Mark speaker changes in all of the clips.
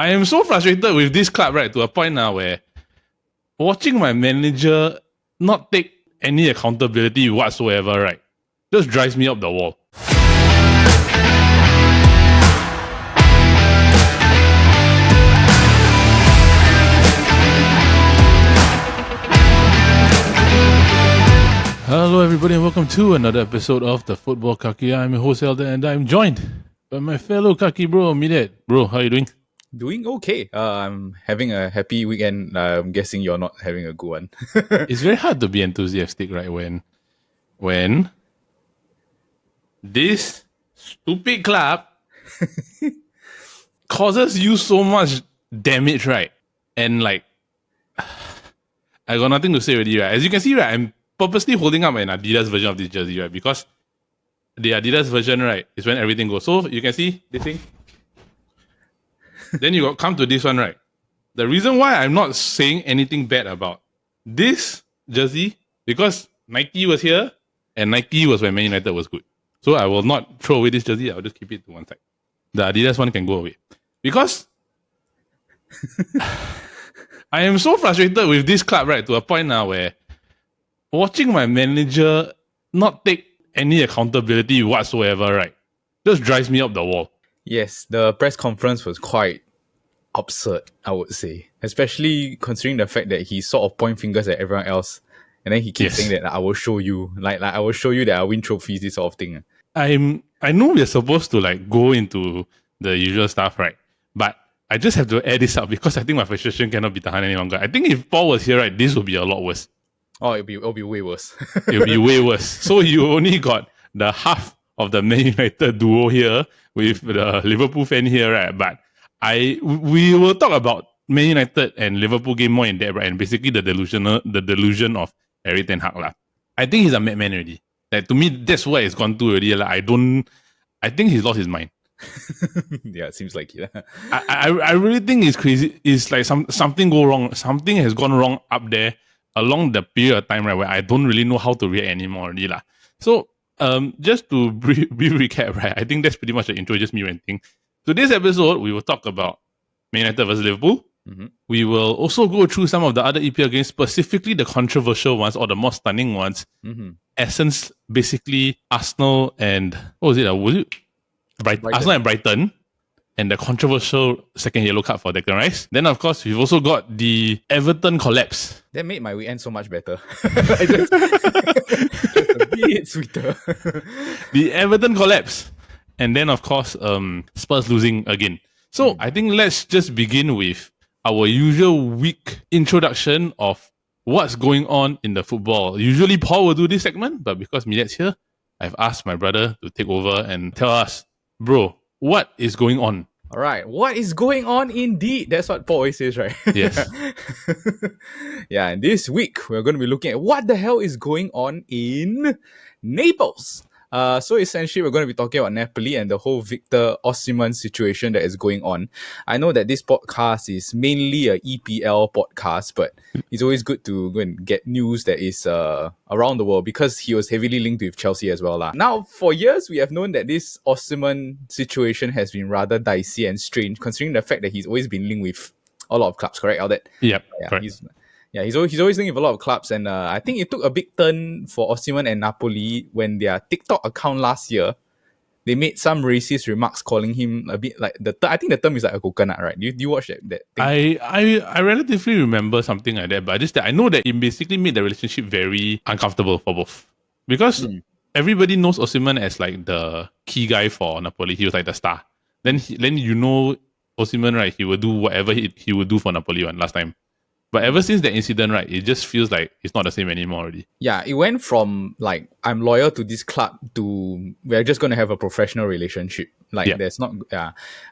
Speaker 1: I am so frustrated with this club, right, to a point now where watching my manager not take any accountability whatsoever, right, just drives me up the wall. Hello everybody and welcome to another episode of the Futbol Kaki. I'm your host Elder and I'm joined by my fellow Kaki bro, Midet. Bro, how are you doing?
Speaker 2: Doing okay. I'm having a happy weekend. I'm guessing you're not having a good one.
Speaker 1: It's very hard to be enthusiastic, right? When this stupid club causes you so much damage, right? And like, I got nothing to say already, right? As you can see, right, I'm purposely holding up an Adidas version of this jersey, right? Because the Adidas version, right, is when everything goes. So you can see this thing. Then you got come to this one, right? The reason why I'm not saying anything bad about this jersey, because Nike was here and Nike was when Man United was good. So I will not throw away this jersey. I'll just keep it to one side. The Adidas one can go away. Because I am so frustrated with this club, right, to a point now where watching my manager not take any accountability whatsoever, right, just drives me up the wall.
Speaker 2: Yes, the press conference was quite absurd, I would say. Especially considering the fact that he sort of point fingers at everyone else. And then he keeps saying that I will show you. Like I will show you that I win trophies, this sort of thing.
Speaker 1: I know we're supposed to like go into the usual stuff, right? But I just have to add this up because I think my frustration cannot be tahan any longer. I think if Paul was here, right, this would be a lot worse.
Speaker 2: Oh, it'll be way worse.
Speaker 1: It'll be way worse. So you only got the half of the Man United duo here with the Liverpool fan here, right? But we will talk about Man United and Liverpool game more in depth, right? And basically the delusion of Erik Tenhag. I think he's a madman already. Like, to me, that's where it's gone to already. Like, I think he's lost his mind.
Speaker 2: Yeah, it seems like it.
Speaker 1: I really think it's crazy. It's like something go wrong. Something has gone wrong up there along the period of time, right, where I don't really know how to react anymore already. So, just to brief recap, right, I think that's pretty much the intro, just me ranting. Today's episode, we will talk about Man United versus Liverpool. Mm-hmm. We will also go through some of the other EPL games, specifically the controversial ones or the more stunning ones. Mm-hmm. Essence, basically, Arsenal and, what was it? Brighton. Arsenal and Brighton. And the controversial second yellow card for Declan Rice. Then, of course, we've also got the Everton collapse.
Speaker 2: That made my weekend so much better. just a bit sweeter.
Speaker 1: The Everton collapse. And then, of course, Spurs losing again. So, I think let's just begin with our usual week introduction of what's going on in the football. Usually, Paul will do this segment, but because Milet's here, I've asked my brother to take over and tell us, bro, what is going on?
Speaker 2: All right, what is going on indeed? That's what Paul always says, right?
Speaker 1: Yes.
Speaker 2: Yeah, and this week, we're going to be looking at what the hell is going on in Naples. So essentially, we're going to be talking about Napoli and the whole Victor Oshimen situation that is going on. I know that this podcast is mainly a EPL podcast, but it's always good to go and get news that is around the world because he was heavily linked with Chelsea as well. Now, for years, we have known that this Oshimen situation has been rather dicey and strange, considering the fact that he's always been linked with a lot of clubs, correct, Aldert?
Speaker 1: Yep,
Speaker 2: yeah,
Speaker 1: correct.
Speaker 2: He's always linked with a lot of clubs, and I think it took a big turn for Osihmen and Napoli when their TikTok account last year, they made some racist remarks calling him a bit like I think the term is like a coconut, right? Do you watch that thing?
Speaker 1: I relatively remember something like that, but I know that it basically made the relationship very uncomfortable for both because everybody knows Osihmen as like the key guy for Napoli. He was like the star. Then Osihmen, right? He would do whatever he would do for Napoli last time. But ever since that incident, right, it just feels like it's not the same anymore already.
Speaker 2: Yeah, it went from like, I'm loyal to this club to we're just going to have a professional relationship. Like, there's not,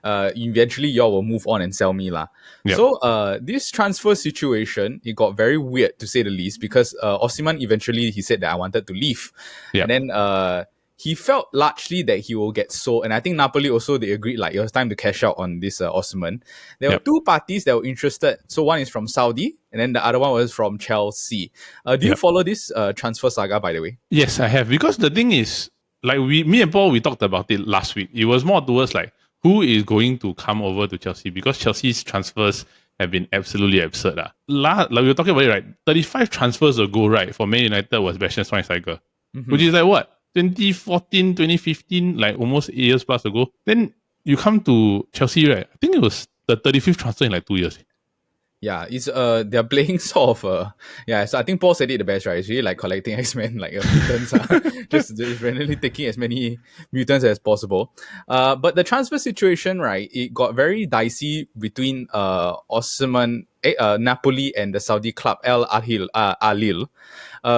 Speaker 2: eventually y'all will move on and sell me lah. Yep. So, this transfer situation, it got very weird to say the least because Osihmen eventually, he said that I wanted to leave. Yep. And then, he felt largely that he will get sold, and I think Napoli also, they agreed like it was time to cash out on this Osihmen. There were two parties that were interested. So one is from Saudi, and then the other one was from Chelsea. Do you follow this transfer saga, by the way?
Speaker 1: Yes, I have. Because the thing is, like me and Paul, we talked about it last week. It was more towards like, who is going to come over to Chelsea? Because Chelsea's transfers have been absolutely absurd. Like we were talking about it, right? 35 transfers ago, right, for Man United was Bastian Schweinsteiger, which is like what? 2014, 2015, like almost 8 years plus ago. Then you come to Chelsea, right? I think it was the 35th transfer in like 2 years.
Speaker 2: Yeah, it's they're playing sort of yeah. So I think Paul said it the best, right? It's really like collecting X-Men, like mutants, just randomly taking as many mutants as possible. But the transfer situation, right? It got very dicey between Osihmen, Napoli, and the Saudi club Al Ahil.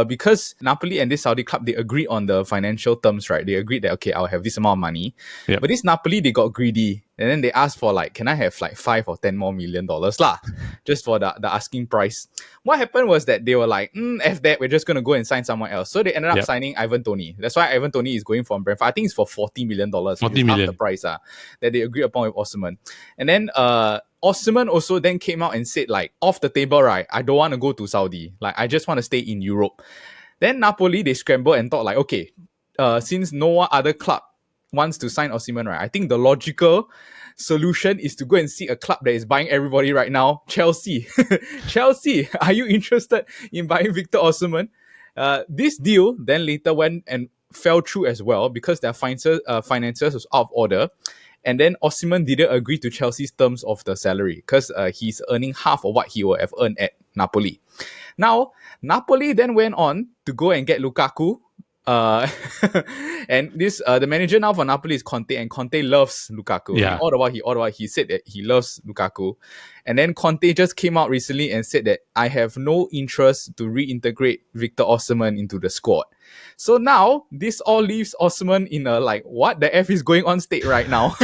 Speaker 2: Because Napoli and this Saudi club, they agreed on the financial terms, right? They agreed that, okay, I'll have this amount of money.
Speaker 1: Yep.
Speaker 2: But this Napoli, they got greedy. And then they asked for like, can I have like $5 or $10 more million lah? Just for the asking price. What happened was that they were like, F that, we're just going to go and sign someone else. So they ended up signing Ivan Toney. That's why Ivan Toney is going from Brentford. I think it's for $40 million. $40 million. Half the price that they agreed upon with Osihmen. And then Osihmen also then came out and said, like, off the table, right, I don't want to go to Saudi. Like, I just want to stay in Europe. Then Napoli, they scrambled and thought, like, okay, since no other club wants to sign Osihmen, right, I think the logical solution is to go and see a club that is buying everybody right now, Chelsea. Chelsea, are you interested in buying Victor Oshimen? This deal then later went and fell through as well because their finances was out of order. And then Osihmen didn't agree to Chelsea's terms of the salary because he's earning half of what he would have earned at Napoli. Now, Napoli then went on to go and get Lukaku. And this the manager now for Napoli is Conte, and Conte loves Lukaku.
Speaker 1: Yeah.
Speaker 2: All the while he said that he loves Lukaku. And then Conte just came out recently and said that I have no interest to reintegrate Victor Oshimen into the squad. So now this all leaves Osihmen in a like, what the F is going on state right now?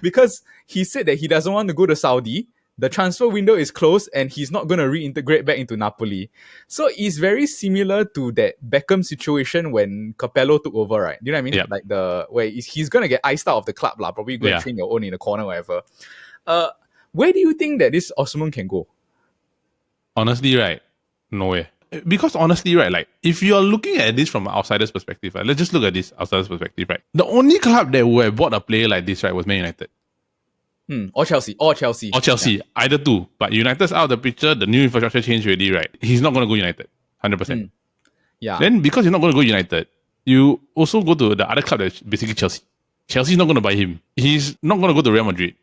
Speaker 2: Because he said that he doesn't want to go to Saudi. The transfer window is closed and he's not going to reintegrate back into Napoli. So it's very similar to that Beckham situation when Capello took over, right? Do you know what I mean?
Speaker 1: Yep.
Speaker 2: Like where he's going to get iced out of the club, probably go and train your own in the corner, whatever. Where do you think that this Osihmen can go?
Speaker 1: Honestly, right? Nowhere. Because honestly, right, like if you're looking at this from an outsider's perspective, right, let's just look at this outsider's perspective, right? The only club that would have bought a player like this, right, was Man United.
Speaker 2: Or Chelsea.
Speaker 1: Yeah. Either two. But United's out of the picture, the new infrastructure changed already, right? He's not going to go United. 100%.
Speaker 2: Yeah.
Speaker 1: Then because he's not going to go United, you also go to the other club that's basically Chelsea. Chelsea's not going to buy him. He's not going to go to Real Madrid.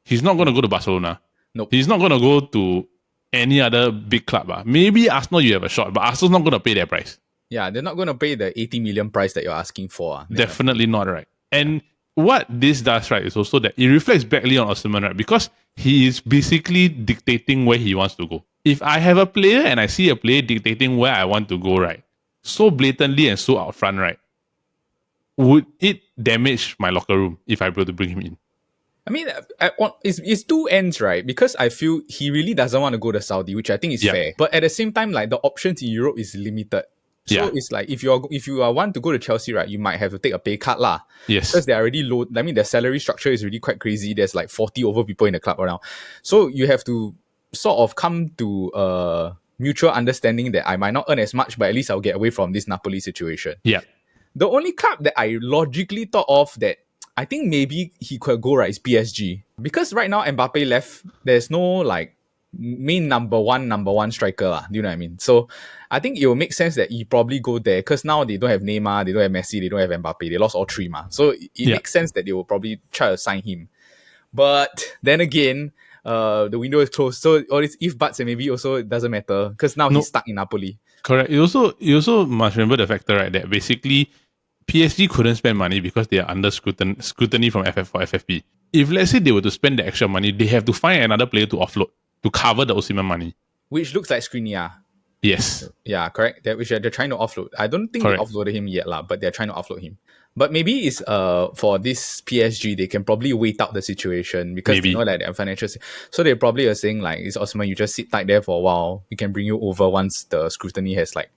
Speaker 1: He's not going to go to Barcelona.
Speaker 2: Nope.
Speaker 1: He's not going to go to any other big club. Maybe Arsenal you have a shot, but Arsenal's not going to pay their price.
Speaker 2: Yeah, they're not going to pay the 80 million price that you're asking for.
Speaker 1: Definitely not, right? And what this does, right, is also that it reflects badly on Osihmen, right? Because he is basically dictating where he wants to go. If I have a player and I see a player dictating where I want to go, right, so blatantly and so out front, right, would it damage my locker room if I were to bring him in?
Speaker 2: I mean, it's two ends, right? Because I feel he really doesn't want to go to Saudi, which I think is fair. But at the same time, like the options in Europe is limited. So it's like if you want to go to Chelsea, right, you might have to take a pay cut lah.
Speaker 1: Yes.
Speaker 2: Because they're already low. I mean, their salary structure is really quite crazy. There's like 40 over people in the club right now. So you have to sort of come to a mutual understanding that I might not earn as much, but at least I'll get away from this Napoli situation.
Speaker 1: Yeah.
Speaker 2: The only club that I logically thought of that I think maybe he could go, right, is PSG. Because right now Mbappe left, there's no like main number one striker. Do you know what I mean? So I think it will make sense that he probably go there because now they don't have Neymar, they don't have Messi, they don't have Mbappe. They lost all three. So it makes sense that they will probably try to sign him. But then again, the window is closed. So all these if buts and maybe also it doesn't matter because now he's stuck in Napoli.
Speaker 1: Correct. You also must remember the factor, right, that basically PSG couldn't spend money because they are under scrutiny from FFP. If let's say they were to spend the extra money, they have to find another player to offload to cover the Osihmen money. Which
Speaker 2: looks like Skriniar.
Speaker 1: Yes.
Speaker 2: Yeah, correct. Which they're trying to offload. I don't think they offloaded him yet, but they're trying to offload him. But maybe it's for this PSG, they can probably wait out the situation because they know like their financial. So they probably are saying like, it's Osihmen, you just sit tight there for a while. We can bring you over once the scrutiny has like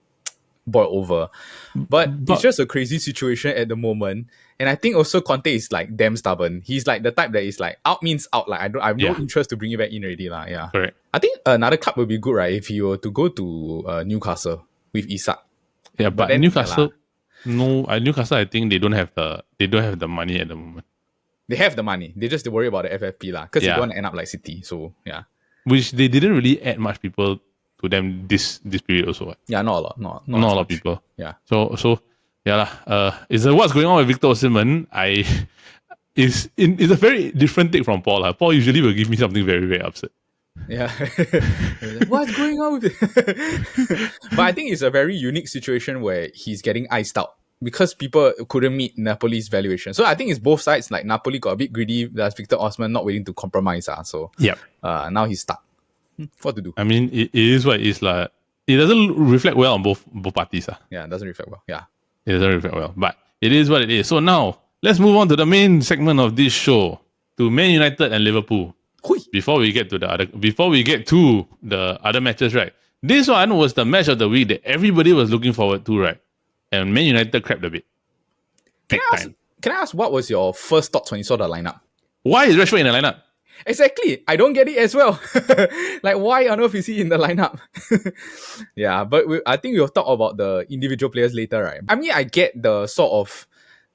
Speaker 2: boiled over. But it's just a crazy situation at the moment. And I think also Conte is like damn stubborn. He's like the type that is like out means out. Like I have no interest to bring you back in already. Yeah.
Speaker 1: Correct.
Speaker 2: I think another club would be good, right? If he were to go to Newcastle with Isak.
Speaker 1: Yeah, but then, Newcastle, Newcastle, I think they don't have the money at the moment.
Speaker 2: They have the money. They just worry about the FFP lah, because they don't want to end up like City. So yeah.
Speaker 1: Which they didn't really add much people to them this period also. Right?
Speaker 2: Yeah, not a lot. Not
Speaker 1: a lot of people.
Speaker 2: Yeah.
Speaker 1: So yeah lah. Is what's going on with Victor Oshimen? It's a very different take from Paul. Paul usually will give me something very, very upset.
Speaker 2: Yeah. What's going on with it? But I think it's a very unique situation where he's getting iced out because people couldn't meet Napoli's valuation. So I think it's both sides. Like Napoli got a bit greedy. That's Victor Oshimen not willing to compromise. So now he's stuck. What to do?
Speaker 1: I mean, it is what it is. Like, it doesn't reflect well on both parties.
Speaker 2: Yeah, it doesn't reflect well. Yeah.
Speaker 1: It doesn't reflect well. But it is what it is. So now, let's move on to the main segment of this show, to Man United and Liverpool. Before we get to the other matches, right? This one was the match of the week that everybody was looking forward to, right? And Man United crapped a bit.
Speaker 2: Can I ask what was your first thoughts when you saw the lineup?
Speaker 1: Why is Rashford in the lineup?
Speaker 2: Exactly. I don't get it as well. Like, why on earth is he in the lineup? Yeah, but I think we'll talk about the individual players later, right? I mean, I get the sort of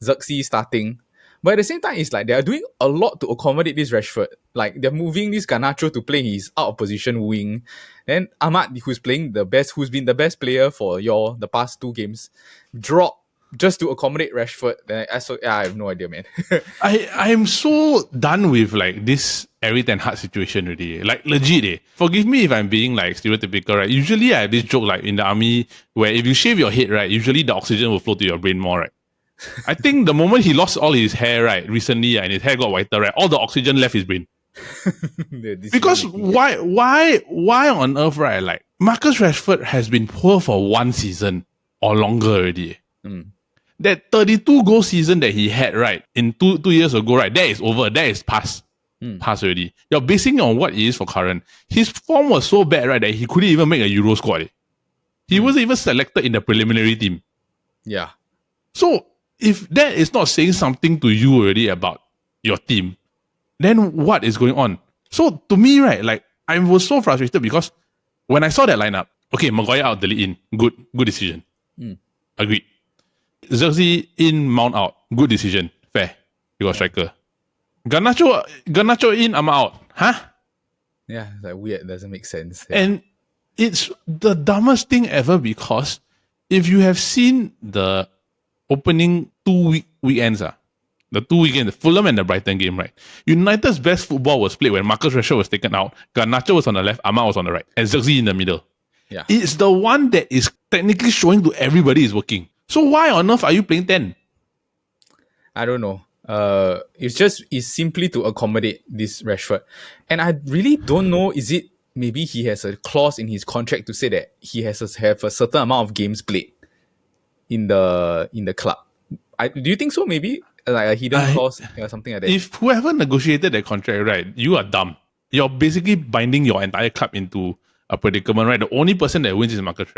Speaker 2: Xerxes starting, but at the same time, it's like they are doing a lot to accommodate this Rashford. Like, they're moving this Garnacho to play his out of position wing. Then Ahmad, who's been the best player for the past 2 games, drop just to accommodate Rashford. I have no idea, man.
Speaker 1: I am so done with like this Eric Tenhagout situation already. Like, legit, forgive me if I'm being like stereotypical, right? Usually I have this joke like in the army where if you shave your head, right, usually the oxygen will flow to your brain more, right? I think the moment he lost all his hair, right, recently, and his hair got whiter, right, all the oxygen left his brain. Because why on earth, right? Like, Marcus Rashford has been poor for 1 season or longer already. That 32 goal season that he had, right, in two years ago, right, that is over. That is past already. You're basing it on what he is for current. His form was so bad, right, that he couldn't even make a Euro squad. He wasn't even selected in the preliminary team.
Speaker 2: Yeah.
Speaker 1: So, if that is not saying something to you already about your team, then what is going on? So, to me, right, like, I was so frustrated because when I saw that lineup, okay, Maguire out, delete in. Good decision. Agreed. Xerxes in, Mount out. Good decision. Fair. You got striker. Garnacho in, I'm out. Huh?
Speaker 2: Yeah, it's like weird. Doesn't make sense. Yeah.
Speaker 1: And it's the dumbest thing ever because if you have seen the opening 2 weekends, the 2 weekends, the Fulham and the Brighton game, right? United's best football was played when Marcus Rashford was taken out, Garnacho was on the left, Ahmad was on the right, and Xerxes in the middle.
Speaker 2: Yeah.
Speaker 1: It's the one that is technically showing to everybody is working. So why on earth are you playing 10?
Speaker 2: I don't know. It's simply to accommodate this Rashford. And I really don't know, is it maybe he has a clause in his contract to say that he has to have a certain amount of games played in the club. Do you think so? Maybe like a hidden clause or something like that.
Speaker 1: If whoever negotiated that contract, right, you are dumb. You're basically binding your entire club into a predicament, right? The only person that wins is Marcus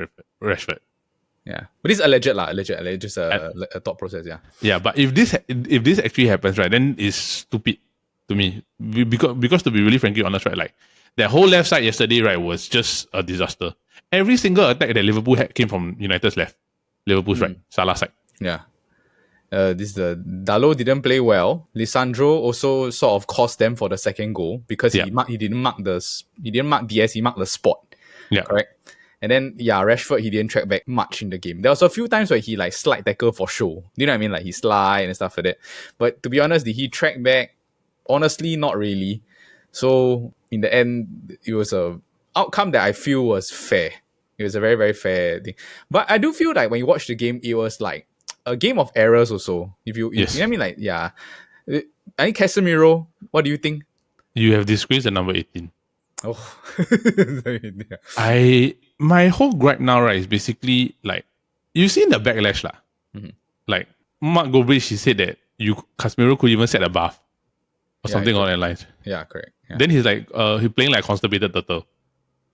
Speaker 1: Rashford.
Speaker 2: Yeah, but it's alleged, just a thought process. Yeah.
Speaker 1: Yeah, but if this actually happens, right, then it's stupid to me because to be really frankly honest, right, like that whole left side yesterday, right, was just a disaster. Every single attack that Liverpool had came from United's left, Liverpool's right, Salah side.
Speaker 2: Yeah. Dalot didn't play well. Lisandro also sort of cost them for the second goal because he didn't mark Diaz, he marked the spot.
Speaker 1: Yeah,
Speaker 2: correct. And then Rashford, he didn't track back much in the game. There was a few times where he like slide tackle for show. You know what I mean? Like he slide and stuff like that. But to be honest, did he track back? Honestly, not really. So in the end, it was a outcome that I feel was fair. It was a very, very fair thing. But I do feel like when you watch the game, it was like a game of errors also. If you know what I mean? Like, yeah. I think Casemiro, what do you think?
Speaker 1: You have disgraced the number 18.
Speaker 2: Oh.
Speaker 1: My whole gripe now, right, is basically like, you've seen the backlash lah. Like, Mark Goldbridge, he said that Casemiro could even set a bath or something along that lines.
Speaker 2: Yeah, correct. Yeah.
Speaker 1: Then he's like, he playing like constipated turtle.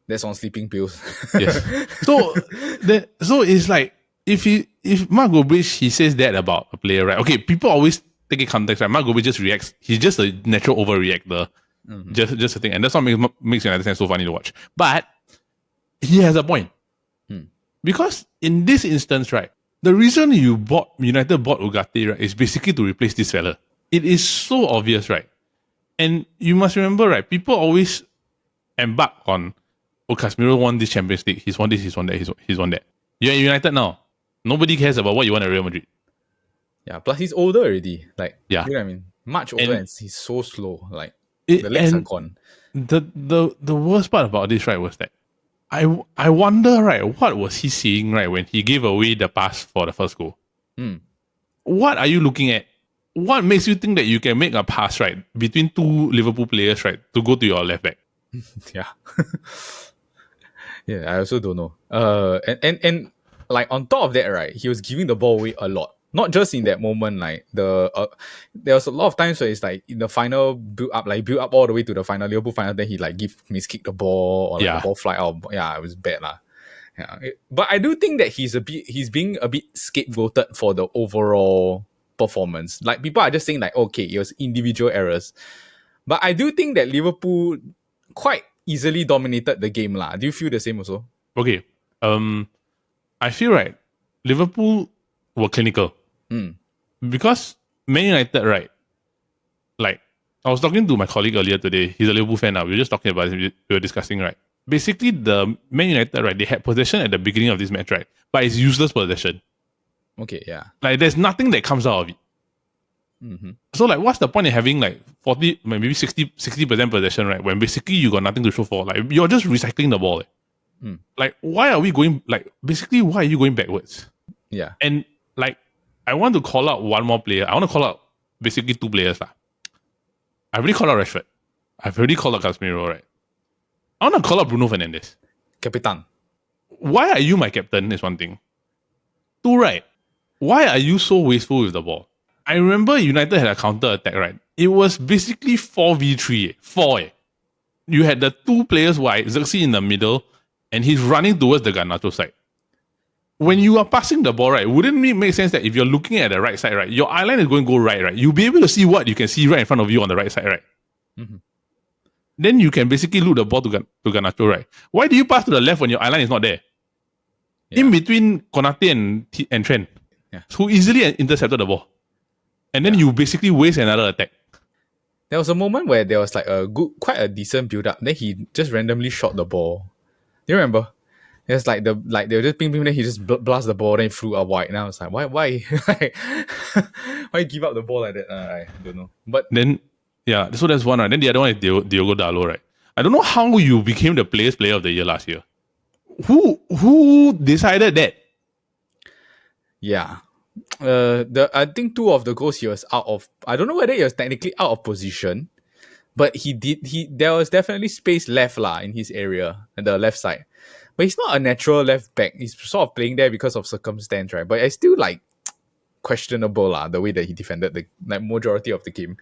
Speaker 2: That's on sleeping pills.
Speaker 1: Yes. So it's like, if Mark Goldbridge, he says that about a player, right? Okay, people always take it context, right? Mark Goldbridge just reacts. He's just a natural overreactor. Just a thing. And that's what makes United so funny to watch. But he has a point. Because in this instance, right, the reason United bought Ugarte, right, is basically to replace this fella. it is so obvious, right? And you must remember, right? People always embark on, oh, Casemiro won this Champions League. He's won this, he's won that, he's won that. You're at United now. Nobody cares about what you want at Real Madrid.
Speaker 2: Yeah, plus he's older already. Like,
Speaker 1: Yeah.
Speaker 2: you know what I mean? Much older, and he's so slow. Like,
Speaker 1: the
Speaker 2: legs are gone.
Speaker 1: The worst part about this, right, was that I wonder, right, what was he seeing, right, when he gave away the pass for the first goal? What are you looking at? What makes you think that you can make a pass, right, between two Liverpool players, right, to go to your left back?
Speaker 2: Yeah. Yeah, I also don't know. And like on top of that, right, he was giving the ball away a lot. Not just in that moment, like there was a lot of times where it's like in the final build up all the way to the final Liverpool final, then he like miskick the ball or like the ball fly out. Yeah, it was bad lah. Yeah, but I do think that he's being a bit scapegoated for the overall performance. Like people are just saying like, okay, it was individual errors, but I do think that Liverpool quite easily dominated the game lah. Do you feel the same also?
Speaker 1: Okay, I feel right. Liverpool were clinical. Because Man United, right? Like, I was talking to my colleague earlier today. He's a Liverpool fan now. We were just talking about it. We were discussing, right? Basically, the Man United, right? They had possession at the beginning of this match, right? But it's useless possession.
Speaker 2: Okay, yeah.
Speaker 1: Like, there's nothing that comes out of it. So, like, what's the point in having like 40, maybe 60% possession, right? When basically you got nothing to show for. Like, you're just recycling the ball. Like, why are you going backwards?
Speaker 2: Yeah.
Speaker 1: And like, I want to call out one more player. I want to call out basically two players. I've already called out Rashford. I've already called out Casemiro, right? I want to call out Bruno Fernandes.
Speaker 2: Capitan.
Speaker 1: Why are you my captain is one thing. Two, right? Why are you so wasteful with the ball? I remember United had a counter attack, right? It was basically 4v3. 4. You had the two players wide, Xerxes in the middle, and he's running towards the Garnacho side. When you are passing the ball, right, wouldn't it make sense that if you're looking at the right side, right, your eye line is going to go right? You'll be able to see what you can see right in front of you on the right side, right? Then you can basically loop the ball to Garnacho, right? Why do you pass to the left when your eye line is not there? Yeah. In between Konate and Trent, who easily intercepted the ball. And then you basically waste another attack.
Speaker 2: There was a moment where there was like quite a decent build-up. Then he just randomly shot the ball. Do you remember? It's like they were just ping, then he just blast the ball, then he flew out wide. And I was like, why why give up the ball like that? I don't know. But
Speaker 1: then, yeah, so that's one, right? Then the other one is Diogo Dalot, right? I don't know how you became the player of the year last year. Who decided that?
Speaker 2: Yeah. I think two of the goals he was out of. I don't know whether he was technically out of position, but there was definitely space left in his area, on the left side. But he's not a natural left back. He's sort of playing there because of circumstance, right? But it's still like questionable the way that he defended the majority of the game.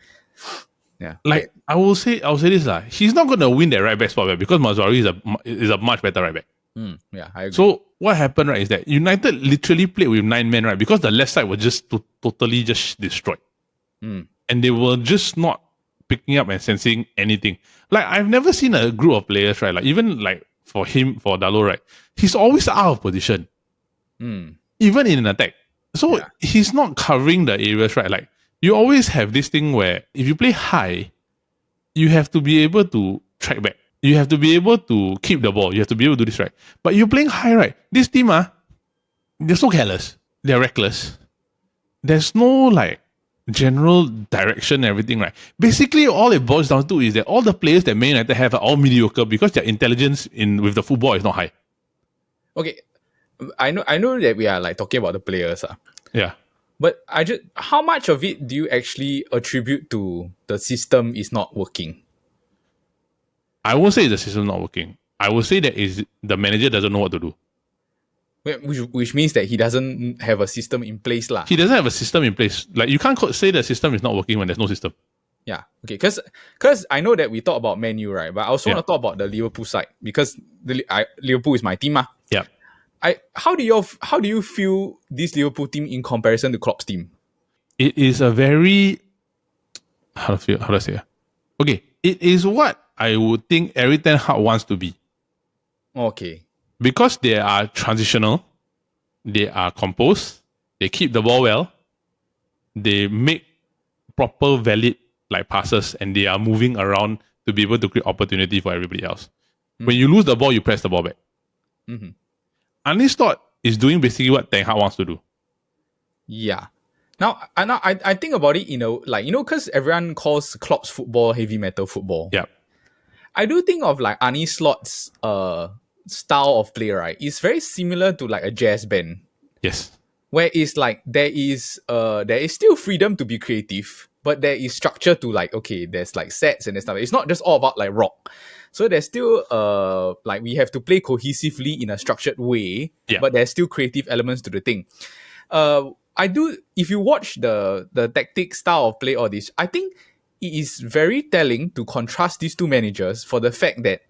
Speaker 2: Yeah.
Speaker 1: Like I will say this he's not gonna win that right back spot because Mazzari is a much better right back.
Speaker 2: Yeah, I agree.
Speaker 1: So what happened, right, is that United literally played with 9 men, right? Because the left side was just totally just destroyed. And they were just not picking up and sensing anything. Like I've never seen a group of players, right? Like even like for Dalot, right? He's always out of position. Even in an attack. So he's not covering the areas, right? Like you always have this thing where if you play high, you have to be able to track back. You have to be able to keep the ball. You have to be able to do this, right? But you're playing high, right? This team, they're so careless. They're reckless. There's no like general direction and everything, right? Basically, all it boils down to is that all the players that Man United have are all mediocre because their intelligence with the football is not high.
Speaker 2: Okay, I know that we are like talking about the players,
Speaker 1: yeah.
Speaker 2: But how much of it do you actually attribute to the system is not working?
Speaker 1: I won't say the system is not working. I will say that is the manager doesn't know what to do.
Speaker 2: Which means that he doesn't have a system in place.
Speaker 1: He doesn't have a system in place. Like you can't say the system is not working when there's no system.
Speaker 2: Yeah, okay. Because I know that we talk about Man U, right? But I also want to talk about the Liverpool side because Liverpool is my team.
Speaker 1: Yeah.
Speaker 2: How do you feel this Liverpool team in comparison to Klopp's team?
Speaker 1: It is a very how do I say? Okay, it is what I would think every Tenhag wants to be.
Speaker 2: Okay.
Speaker 1: Because they are transitional, they are composed, they keep the ball well, they make proper valid like passes and they are moving around to be able to create opportunity for everybody else. When you lose the ball, you press the ball back. Arne Slot is doing basically what Tenhag wants to do.
Speaker 2: Yeah. Now I think about it, because everyone calls Klopp's football heavy metal football.
Speaker 1: Yeah.
Speaker 2: I do think of like Arne Slot's style of play, right? It's very similar to like a jazz band.
Speaker 1: Yes.
Speaker 2: Where it's like there is still freedom to be creative, but there is structure to like, okay, there's like sets and stuff. It's not just all about like rock. So there's still like we have to play cohesively in a structured way, but there's still creative elements to the thing. If you watch the tactic style of play, all this, I think it is very telling to contrast these two managers for the fact that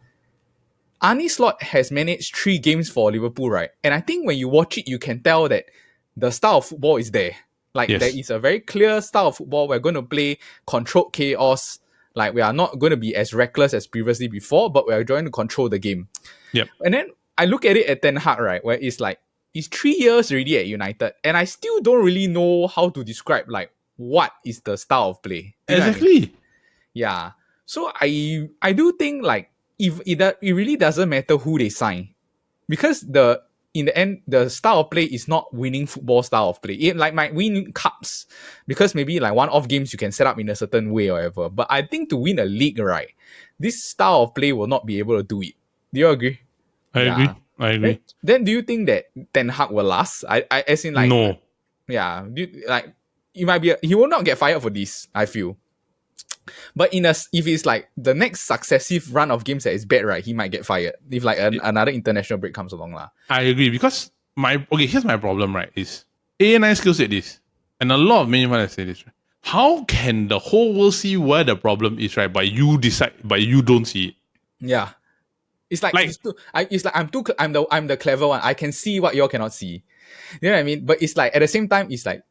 Speaker 2: Arne Slot has managed 3 games for Liverpool, right? And I think when you watch it, you can tell that the style of football is there. Like there is a very clear style of football. We're going to play controlled chaos. Like we are not going to be as reckless as previously before, but we're trying to control the game.
Speaker 1: Yep.
Speaker 2: And then I look at it at Tenhag, right? Where it's like, it's 3 years already at United. And I still don't really know how to describe like what is the style of play.
Speaker 1: Exactly.
Speaker 2: I mean? Yeah. So I do think like if it really doesn't matter who they sign. Because in the end, the style of play is not winning football style of play. It like might win cups because maybe like one-off games you can set up in a certain way or whatever. But I think to win a league, right, this style of play will not be able to do it. Do you agree?
Speaker 1: I agree.
Speaker 2: Then do you think that Tenhag will last? I as in like
Speaker 1: no.
Speaker 2: Yeah, he will not get fired for this, I feel. But if it's like the next successive run of games that is bad, right, he might get fired if like another international break comes along.
Speaker 1: I agree because here's my problem, right, is ANI still said this and a lot of Man Utd say this, right? How can the whole world see where the problem is, right, but you don't see it? Yeah.
Speaker 2: It's like I'm the clever one. I can see what y'all cannot see. You know what I mean? But it's like at the same time, it's like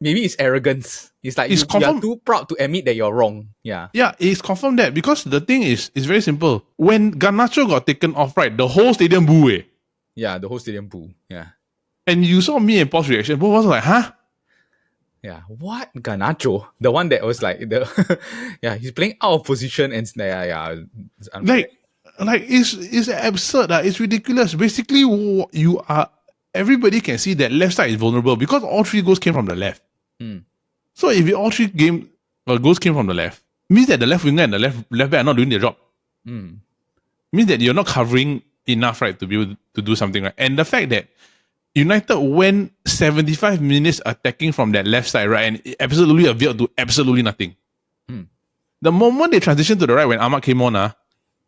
Speaker 2: maybe it's arrogance. It's like you are too proud to admit that you're wrong. Yeah.
Speaker 1: Yeah, it's confirmed that because the thing is very simple. When Garnacho got taken off, right, the whole stadium boo.
Speaker 2: Yeah, the whole stadium boo. Yeah.
Speaker 1: And you saw me and Paul's reaction. Both was like, huh?
Speaker 2: Yeah, what? Garnacho? The one that was like he's playing out of position and
Speaker 1: Like it's absurd. It's ridiculous. Basically, everybody can see that left side is vulnerable because all 3 goals came from the left. So if all 3 goals came from the left, means that the left winger and the left back are not doing their job. Means that you're not covering enough, right, to be able to do something, right? And the fact that United went 75 minutes attacking from that left side, right, and it absolutely availed to absolutely nothing. The moment they transitioned to the right when Ahmad came on,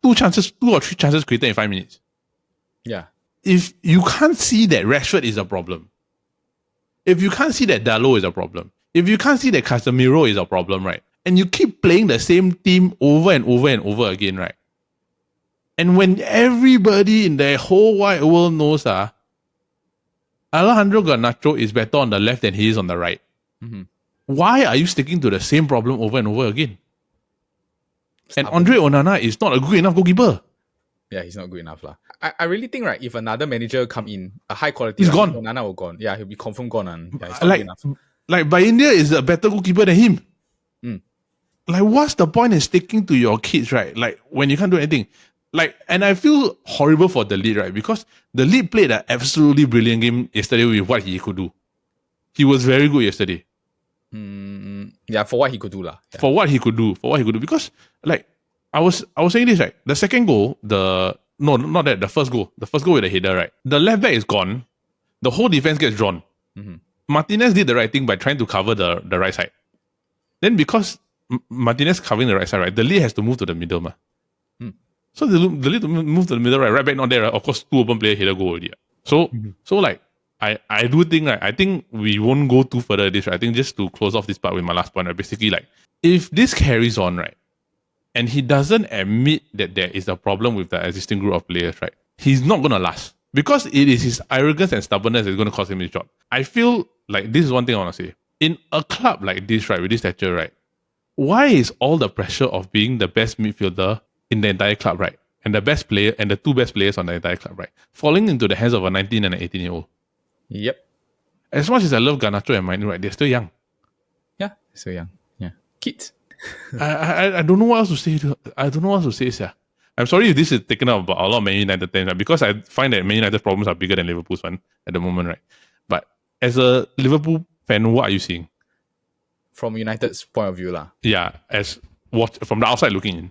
Speaker 1: 2 or 3 chances created in 5 minutes.
Speaker 2: Yeah.
Speaker 1: If you can't see that Rashford is a problem, if you can't see that Dalot is a problem, if you can't see that Casemiro is a problem, right, and you keep playing the same team over and over and over again, right, and when everybody in the whole wide world knows Alejandro Garnacho is better on the left than he is on the right, why are you sticking to the same problem over and over again? And Andre Onana is not a good enough goalkeeper.
Speaker 2: Yeah, he's not good enough. I really think, right, if another manager come in, a high quality,
Speaker 1: he's gone.
Speaker 2: Onana will gone. Yeah, he'll be confirmed gone. Yeah, he's not
Speaker 1: good
Speaker 2: enough.
Speaker 1: Like, India is a better goalkeeper than him. Like, what's the point in sticking to your kids, right? Like, when you can't do anything. Like, and I feel horrible for the lead, right? Because the lead played an absolutely brilliant game yesterday with what he could do. He was very good yesterday.
Speaker 2: Yeah, for what he could do. Yeah.
Speaker 1: For what he could do. Because, like, I was saying this, right? The second goal, the first goal. The first goal with the header, right? The left back is gone. The whole defense gets drawn. Martinez did the right thing by trying to cover the right side. Then because Martinez covering the right side, right, the lead has to move to the middle. So the lead to move to the middle, right back not there, right? Of course, 2 open player header goal already. So like, I do think, right, I think we won't go too further this, right? I think just to close off this part with my last point, right, basically, like, if this carries on, right, and he doesn't admit that there is a problem with the existing group of players, right, he's not going to last. Because it is his arrogance and stubbornness that's going to cost him his job. I feel like this is one thing I want to say. In a club like this, right, with this stature, right, why is all the pressure of being the best midfielder in the entire club, right, and the best player and the 2 best players on the entire club, right, falling into the hands of a 19 and an 18-year-old?
Speaker 2: Yep.
Speaker 1: As much as I love Garnacho and Mainu, right, they're still young.
Speaker 2: Yeah, still young. Yeah. Kit.
Speaker 1: I don't know what else to say. I don't know what else to say, sir. I'm sorry if this is taken up about a lot of Man United fans, right? Because I find that Man United's problems are bigger than Liverpool's one at the moment, right? But as a Liverpool fan, what are you seeing?
Speaker 2: From United's point of view, lah.
Speaker 1: Yeah, as from the outside looking in.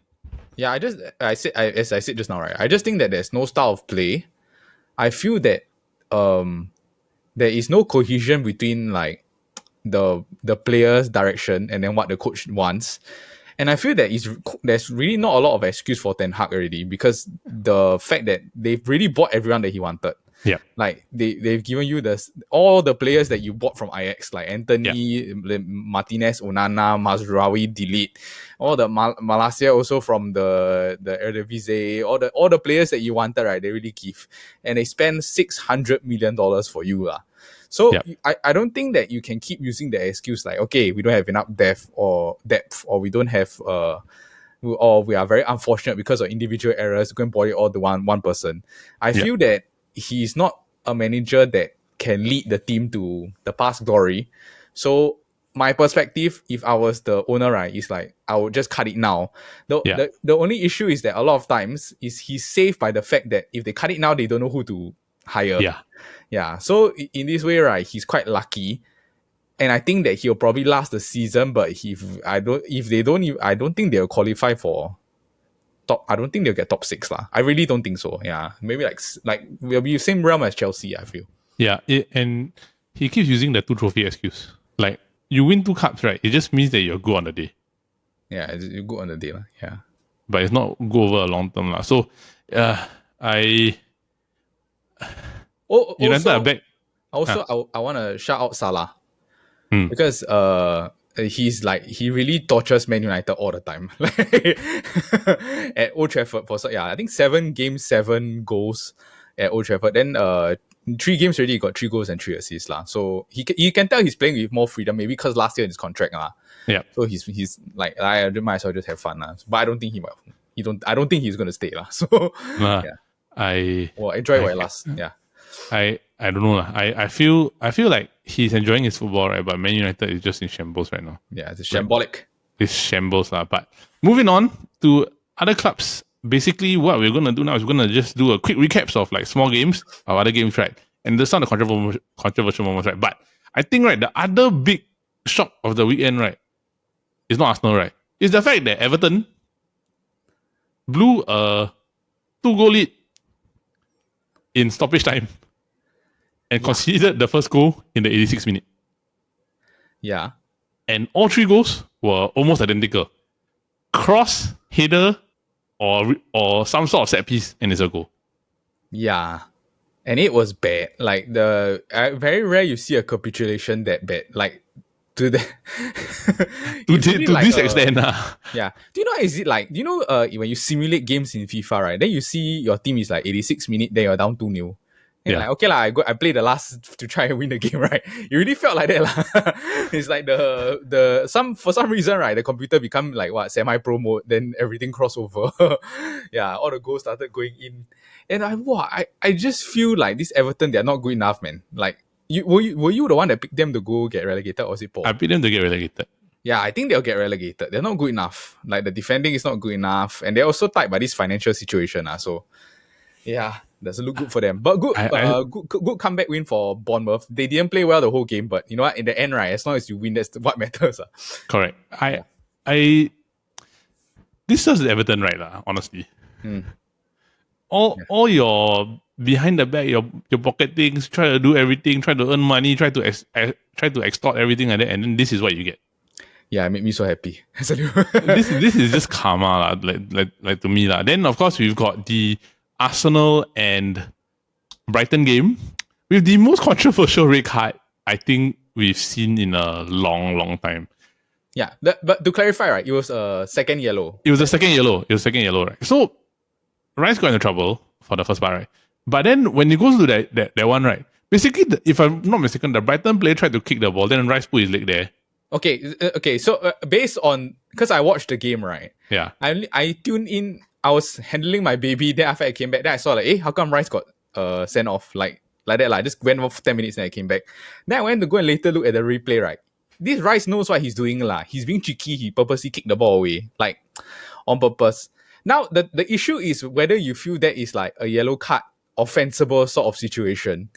Speaker 2: Yeah, as I said just now, right? I just think that there's no style of play. I feel that there is no cohesion between like the players' direction and then what the coach wants. And I feel that there's really not a lot of excuse for Ten Hag already, because the fact that they've really bought everyone that he wanted.
Speaker 1: Yeah.
Speaker 2: Like they've given you all the players that you bought from Ajax, like Anthony, Martinez, Onana, Mazraoui, Delete, all the Malacia also from the Eredivisie, all the players that you wanted, right? They really give. And they spend $600 million for you. So I don't think that you can keep using the excuse like, okay, we don't have enough depth, or we don't have or we are very unfortunate because of individual errors, you can body all the one person. I feel that he's not a manager that can lead the team to the past glory. So my perspective, if I was the owner, right, is like I would just cut it now. The only issue is that a lot of times is he's saved by the fact that if they cut it now, they don't know who to hire. Yeah. So in this way, right, he's quite lucky, and I think that he'll probably last the season. But I don't think they'll qualify for top. I don't think they'll get top 6 lah. I really don't think so. Yeah, maybe like we'll be the same realm as Chelsea, I feel.
Speaker 1: Yeah, and he keeps using the 2 trophy excuse. Like, you win 2 cups, right? It just means that you're good on the day.
Speaker 2: Yeah, you're good on the day, lah. Yeah.
Speaker 1: But it's not go over a long term, lah. So, United are back.
Speaker 2: Also, I want to shout out Salah because he's like, he really tortures Man United all the time. At Old Trafford I think 7 games, 7 goals at Old Trafford. Then 3 games already, he got 3 goals and 3 assists lah. So you can tell he's playing with more freedom, maybe because last year in his contract lah.
Speaker 1: Yeah.
Speaker 2: So he's like, I might as well just have fun lah. But I don't think I don't think he's gonna stay lah. So enjoy while it lasts. Yeah.
Speaker 1: I don't know lah. I feel like he's enjoying his football, right? But Man United is just in shambles right now.
Speaker 2: Yeah, it's shambolic.
Speaker 1: It's shambles lah. But moving on to other clubs, basically what we're gonna do now is we're gonna just do a quick recaps of like small games or other games, right? And there's not the controversial moments, right? But I think, right, the other big shock of the weekend, right, is not Arsenal, right? It's the fact that Everton blew a 2-goal lead in stoppage time and conceded the first goal in the 86th minute.
Speaker 2: Yeah.
Speaker 1: And all 3 goals were almost identical. Cross, header, or some sort of set piece, and it's a goal.
Speaker 2: Yeah. And it was bad. Like, very rare you see a capitulation that bad. Like, to the
Speaker 1: to this extent.
Speaker 2: Yeah. Do you know, is it like, when you simulate games in FIFA, right? Then you see your team is like 86 minutes, then you're down 2-0. And like, okay lah, I play the last to try and win the game, right? You really felt like that lah. It's like for some reason, right, the computer become like semi-pro mode, then everything crossover. Yeah, all the goals started going in. And I just feel like this Everton, they're not good enough, man. Like, were you the one that picked them to go get relegated, or was it Paul?
Speaker 1: I picked them to get relegated.
Speaker 2: Yeah, I think they'll get relegated. They're not good enough. Like, the defending is not good enough, and they're also tied by this financial situation. So, yeah, doesn't look good for them. But good comeback win for Bournemouth. They didn't play well the whole game, but you know what? In the end, right, as long as you win, that's what matters.
Speaker 1: Correct. This is Everton, right, honestly. All your behind the back, your pocket things, try to do everything, try to earn money, try to extort everything like that, and then this is what you get.
Speaker 2: Yeah, it made me so happy.
Speaker 1: this is just karma, like to me. Then of course we've got the Arsenal and Brighton game with the most controversial red card I think we've seen in a long time.
Speaker 2: Yeah, but to clarify, right, it was a second yellow.
Speaker 1: It was a second yellow, right? So Rice got into trouble for the first part, right? But then when it goes to that one, right, basically, if I'm not mistaken, the Brighton player tried to kick the ball, then Rice put his leg there.
Speaker 2: Okay. So based on, because I watched the game, right?
Speaker 1: Yeah.
Speaker 2: I tuned in. I was handling my baby. Then after I came back, then I saw like, how come Rice got sent off like that? Like, just went off for 10 minutes and I came back. Then I went to go and later look at the replay, right? this Rice knows what he's doing lah. He's being cheeky. He purposely kicked the ball away, like on purpose. Now the issue is whether you feel that is like a yellow card offensible sort of situation.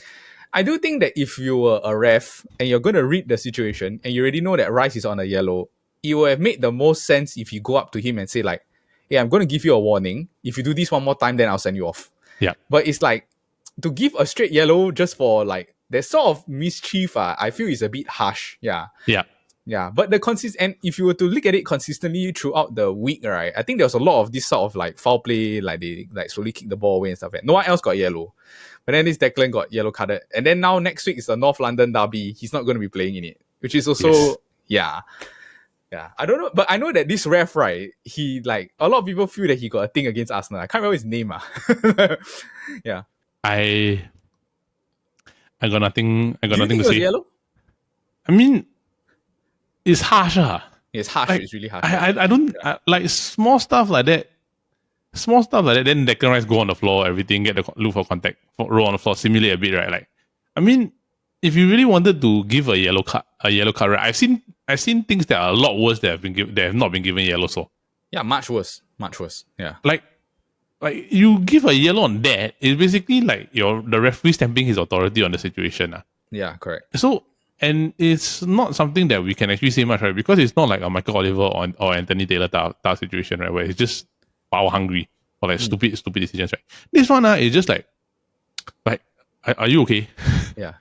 Speaker 2: I do think that if you were a ref and you're going to read the situation and you already know that Rice is on a yellow, it would have made the most sense if you go up to him and say like, hey, I'm going to give you a warning. If you do this one more time, then I'll send you off.
Speaker 1: Yeah.
Speaker 2: But it's like, to give a straight yellow just for like that sort of mischief, I feel is a bit harsh. Yeah.
Speaker 1: Yeah.
Speaker 2: Yeah. But and if you were to look at it consistently throughout the week, right, I think there was a lot of this sort of like foul play, like they like slowly kick the ball away and stuff. No one else got yellow. But then this Declan got yellow carded. And then now next week is the North London derby. He's not going to be playing in it, which is also, yeah. I don't know. But I know that this ref, right, he like, a lot of people feel that he got a thing against Arsenal. I can't remember his name. Yeah.
Speaker 1: I got nothing to say.
Speaker 2: Yellow?
Speaker 1: I mean, it's harsh.
Speaker 2: It's harsh.
Speaker 1: Like,
Speaker 2: it's really harsh.
Speaker 1: I don't like small stuff like that. Then Declan Rice go on the floor, everything, look for contact, roll on the floor, simulate a bit, right? Like, I mean, if you really wanted to give a yellow card, right? I've seen things that are a lot worse that have not been given yellow. So
Speaker 2: yeah, much worse. Yeah,
Speaker 1: like you give a yellow on that, it's basically like the referee stamping his authority on the situation.
Speaker 2: Yeah, correct.
Speaker 1: So, and it's not something that we can actually say much, right? Because it's not like a Michael Oliver or Anthony Taylor type situation, right? Where it's just power hungry or like stupid decisions, right? This one is just like are you okay?
Speaker 2: Yeah.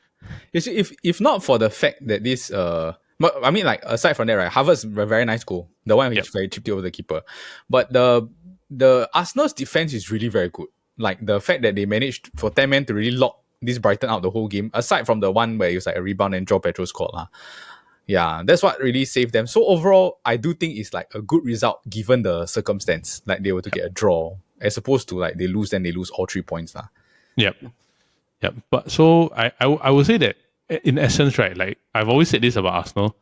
Speaker 2: You see, if not for the fact that this but I mean, like, aside from that, right, Harvard's a very nice goal, the one which very chipped over the keeper, but the Arsenal's defense is really very good. Like the fact that they managed for 10 men to really lock this Brighton out the whole game, aside from the one where it was like a rebound and Joe Pedro scored lah. Yeah, that's what really saved them. So overall, I do think it's like a good result given the circumstance. Like they were to get a draw, as opposed to like they lose all 3 points lah.
Speaker 1: Yep. But so I would say that in essence, right? Like I've always said this about Arsenal,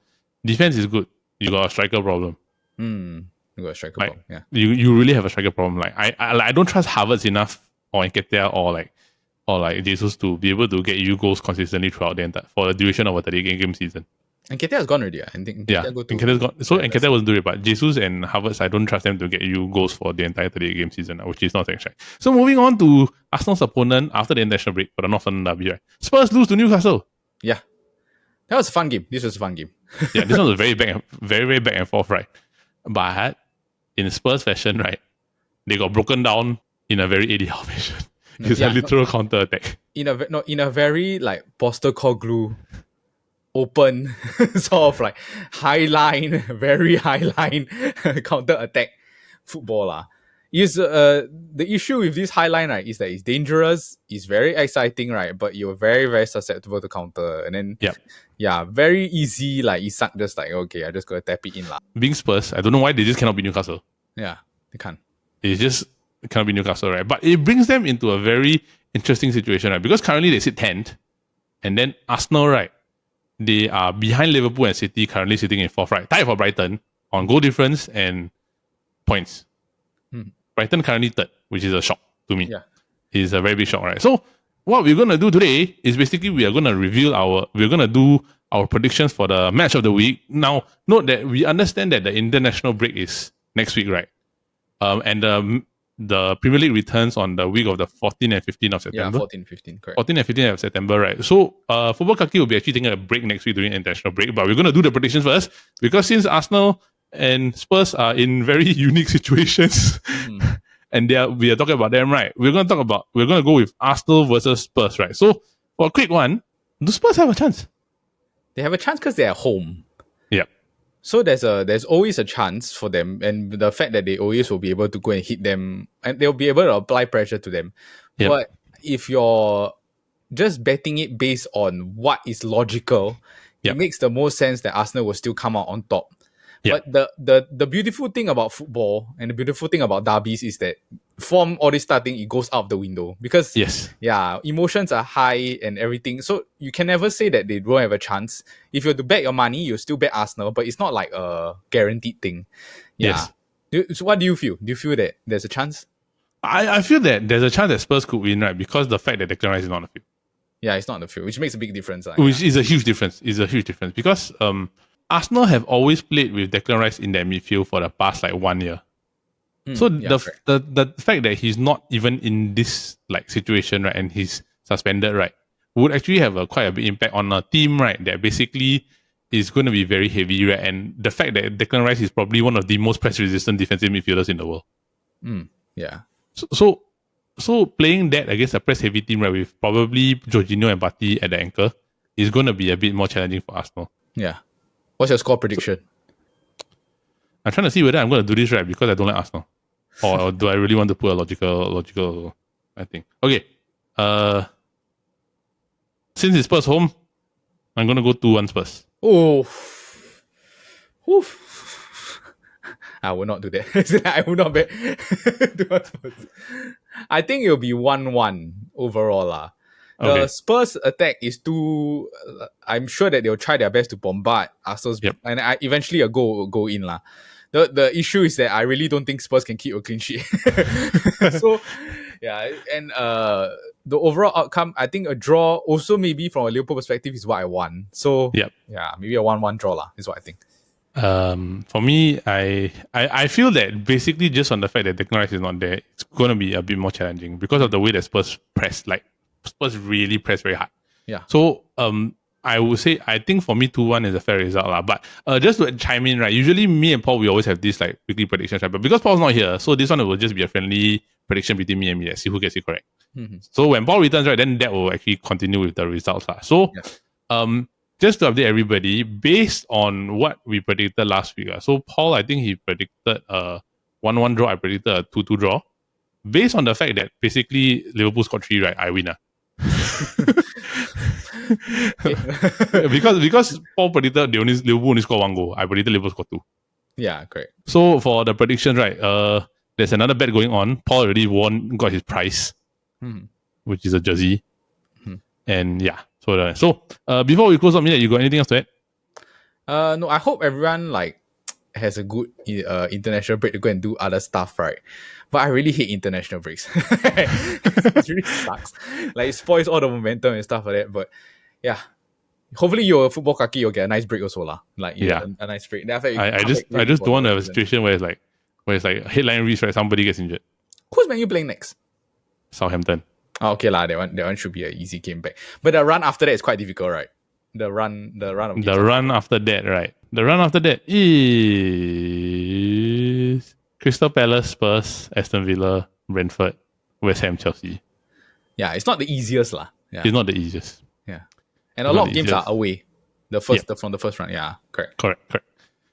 Speaker 1: defense is good. You got a striker problem.
Speaker 2: You got a striker problem. Yeah.
Speaker 1: You really have a striker problem. Like I don't trust Havertz enough or Nketiah or like Jesus to be able to get you goals consistently throughout for the duration of a 30-game season.
Speaker 2: And Nketiah's gone already. I think.
Speaker 1: Nketiah's gone. So Nketiah wasn't doing it, but Jesus and Havertz, I don't trust them to get you goals for the entire 38-game season, which is not right. So moving on to Arsenal's opponent after the international break for the North London derby, right? Spurs lose to Newcastle.
Speaker 2: Yeah, that was a fun game. This was a fun game.
Speaker 1: Yeah, this one was very very back and forth, right? But in Spurs fashion, right, they got broken down in a very Eddie Howe fashion. It's a literal counter attack.
Speaker 2: In a very like Postecoglou open sort of like very high line counter attack football. Is the issue with this high line, right, is that it's dangerous, it's very exciting, right? But you're very, very susceptible to counter. And then very easy, like Isak just like, okay, I just gotta tap it in lah.
Speaker 1: Being Spurs, I don't know why they just cannot beat Newcastle.
Speaker 2: Yeah, they can't.
Speaker 1: It just cannot be Newcastle, right? But it brings them into a very interesting situation, right? Because currently they sit 10th, and then Arsenal, right, they are behind Liverpool and City, currently sitting in 4th, right? Tied for Brighton on goal difference and points. Brighton currently 3rd, which is a shock to me.
Speaker 2: Yeah.
Speaker 1: It's a very big shock, right? So what we're going to do today is basically we're going to do our predictions for the match of the week. Now, note that we understand that the international break is next week, right? And the Premier League returns on the week of the 14th and 15th of September.
Speaker 2: Yeah, 14, 15, correct.
Speaker 1: 14th and 15th of September, right? So, Futbol Kaki will be actually taking a break next week during the international break, but we're going to do the predictions first because since Arsenal and Spurs are in very unique situations, and we are talking about them, right? We're going to go with Arsenal versus Spurs, right? So, for a quick one, do Spurs have a chance?
Speaker 2: They have a chance because they're at home.
Speaker 1: Yeah.
Speaker 2: So there's always a chance for them, and the fact that they always will be able to go and hit them, and they'll be able to apply pressure to them. Yep. But if you're just betting it based on what is logical, it makes the most sense that Arsenal will still come out on top. Yep. But the beautiful thing about football and the beautiful thing about derbies is that from all this starting, it goes out the window because emotions are high and everything. So you can never say that they don't have a chance. If you have to bet your money, you still bet Arsenal, but it's not like a guaranteed thing. Yeah. Yes. So what do you feel? Do you feel that there's a chance?
Speaker 1: I feel that there's a chance that Spurs could win, right? Because the fact that Declan Rice is not on the field.
Speaker 2: Yeah, it's not on the field, which makes a big difference.
Speaker 1: Which is a huge difference. It's a huge difference because Arsenal have always played with Declan Rice in their midfield for the past like 1 year. So the fact that he's not even in this like situation, right, and he's suspended, right, would actually have quite a big impact on a team, right, that basically is going to be very heavy, right, and the fact that Declan Rice is probably one of the most press-resistant defensive midfielders in the world.
Speaker 2: Yeah.
Speaker 1: So playing that against a press-heavy team, right, with probably Jorginho and Partey at the anchor is going to be a bit more challenging for Arsenal.
Speaker 2: Yeah. What's your score prediction?
Speaker 1: I'm trying to see whether I'm going to do this right because I don't like Arsenal. Or do I really want to put a logical I think. Okay. Since it's Spurs home, I'm going to go 2-1 Spurs.
Speaker 2: Oh. I will not do that. I will not bet 2-1 Spurs. I think it'll be 1-1 overall. The Spurs attack is too... I'm sure that they'll try their best to bombard Arsenal's... And eventually a goal will go in. The issue is that I really don't think Spurs can keep a clean sheet. So, yeah. And the overall outcome, I think a draw also maybe from a Liverpool perspective is what I want. So, yeah, maybe a 1-1 draw is what I think.
Speaker 1: For me, I feel that basically just on the fact that Declan Rice is not there, it's going to be a bit more challenging because of the way that Spurs press. Like, Spurs really press very hard.
Speaker 2: Yeah.
Speaker 1: So, I would say, I think for me, 2-1 is a fair result. But just to chime in, right, usually me and Paul, we always have this like weekly predictions, right? But because Paul's not here, so this one will just be a friendly prediction between me and me. Let's see who gets it correct. So when Paul returns, right, then that will actually continue with the results. So, just to update everybody, based on what we predicted last week, so Paul, I think he predicted a 1-1 draw. I predicted a 2-2 draw. Based on the fact that basically Liverpool scored 3, right, I win. because Paul predicted Liverpool only scored 1 goal. I predicted Liverpool scored 2.
Speaker 2: Yeah, great.
Speaker 1: So for the predictions, right, there's another bet going on. Paul already got his prize, which is a jersey. And yeah, so before we close up, you got anything else to add?
Speaker 2: No, I hope everyone like has a good international break to go and do other stuff, right? But I really hate international breaks. It really sucks. Like, it spoils all the momentum and stuff like that. But yeah, hopefully your Futbol Kaki, you'll get a nice break also lah. Like, a nice break.
Speaker 1: I just don't want to have a situation where it's like headline reads, right? Somebody gets injured.
Speaker 2: Who's Man Utd playing next?
Speaker 1: Southampton.
Speaker 2: Oh, okay lah. That one should be an easy game back. But the run after that is quite difficult, right? The run after that, right? The run after that is Crystal Palace, Spurs, Aston Villa, Brentford, West Ham, Chelsea. Yeah, it's not the easiest lah. Yeah.
Speaker 1: It's not the easiest.
Speaker 2: Yeah, and a lot of games are away. From the first round. Yeah, correct.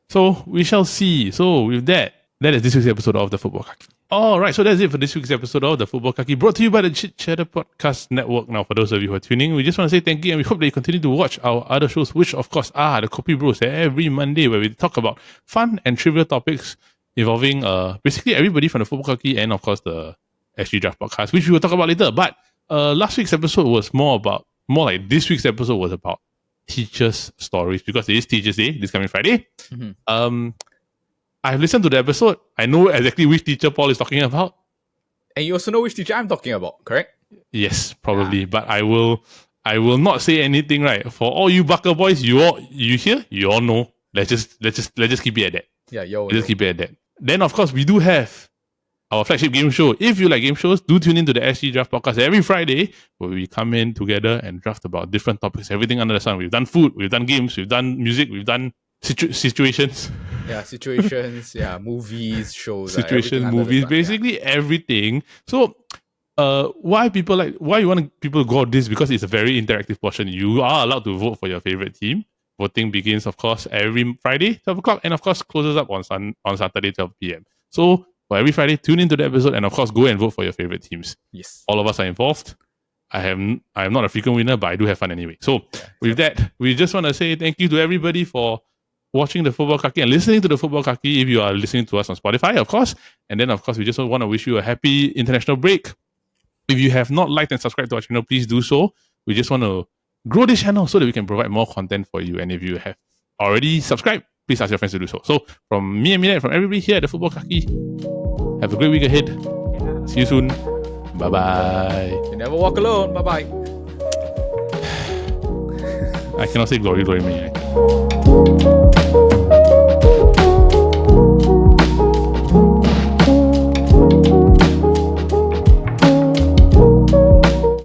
Speaker 1: So we shall see. So with that is this week's episode of the Futbol Kaki. Alright, so that's it for this week's episode of the Futbol Kaki, brought to you by the Chit Podcast Network. Now, for those of you who are tuning, we just want to say thank you, and we hope that you continue to watch our other shows, which of course are the Copy Bros, every Monday, where we talk about fun and trivial topics involving basically everybody from the Futbol Kaki and of course the SG Draft Podcast, which we will talk about later. But last week's episode was more like this week's episode was about teachers' stories, because it is Teachers' Day this coming Friday. I've listened to the episode. I know exactly which teacher Paul is talking about.
Speaker 2: And you also know which teacher I'm talking about, correct?
Speaker 1: Yes, probably. Yeah. But I will not say anything, right? For all you Bucker boys, you hear? You all know. Let's just keep it at that.
Speaker 2: Yeah,
Speaker 1: Let's keep it at that. Then of course we do have our flagship game show. If you like game shows, do tune into the SG Draft Podcast every Friday, where we come in together and draft about different topics, everything under the sun. We've done food, we've done games, we've done music, we've done situations.
Speaker 2: Yeah, situations, movies, shows.
Speaker 1: Situations, movies, basically everything. So why you want people to go on this? Because it's a very interactive portion. You are allowed to vote for your favorite team. Voting begins, of course, every Friday, 12 o'clock, and of course closes up on Saturday, 12 p.m. So for every Friday, tune into the episode and of course go and vote for your favorite teams.
Speaker 2: Yes.
Speaker 1: All of us are involved. I am not a frequent winner, but I do have fun anyway. So with that, we just want to say thank you to everybody for watching the Futbol Kaki and listening to the Futbol Kaki if you are listening to us on Spotify, of course. And then, of course, we just want to wish you a happy international break. If you have not liked and subscribed to our channel, please do so. We just want to grow this channel so that we can provide more content for you. And if you have already subscribed, please ask your friends to do so. So from me and Minette, from everybody here at the Futbol Kaki, have a great week ahead. See you soon. Bye-bye.
Speaker 2: You never walk alone. Bye-bye.
Speaker 1: I cannot say glory, glory me.